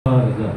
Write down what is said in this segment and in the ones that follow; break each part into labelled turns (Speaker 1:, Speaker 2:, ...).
Speaker 1: रजा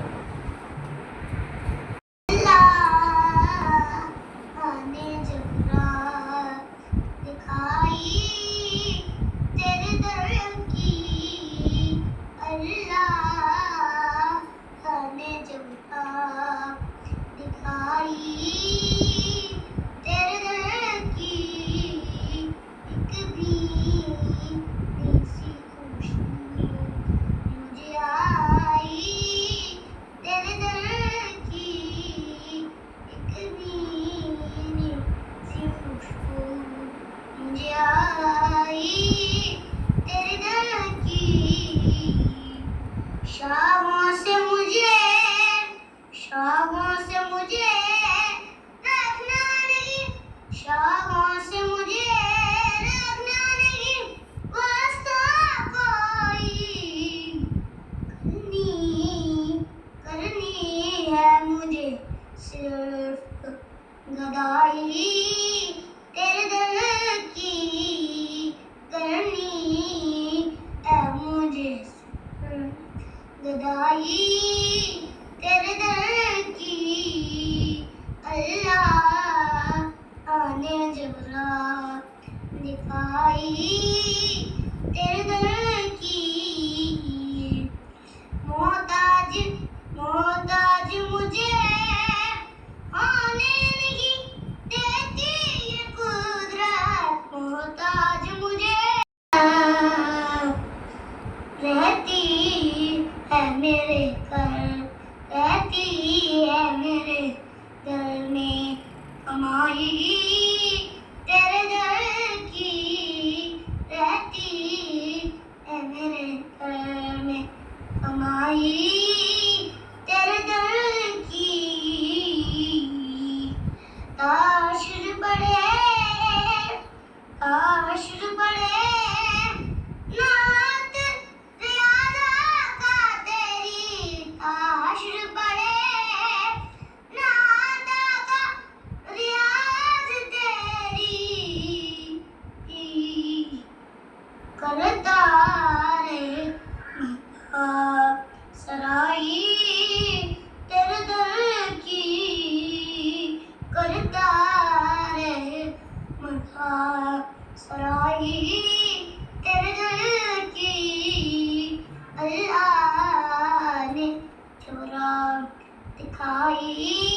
Speaker 2: शामों से मुझे रखना नहीं, शामों से मुझे रखना नहीं, वास्ता कोई करनी है मुझे सिर्फ गदाई तेरे दिल की करनी है मुझे गदाई तेरे दर की। अल्लाह आने जब रात दिखाई तेरे दर की। मोहताज मुझे आने नहीं देती ये कुदरत, मोहताज मुझे रहती है मेरे घर, रहती है मेरे घर में कमाई तेरे घर की, रहती है मेरे घर में कमाई तेरे घर की। ताशुर पड़े नात रियाज़ा का तेरी, ताशुर पड़े नात का रियाज़ तेरी, करता रे सराई तेरे दर की, करता रे सराई तेरे दर की। अल्लाह ने जो राह दिखाई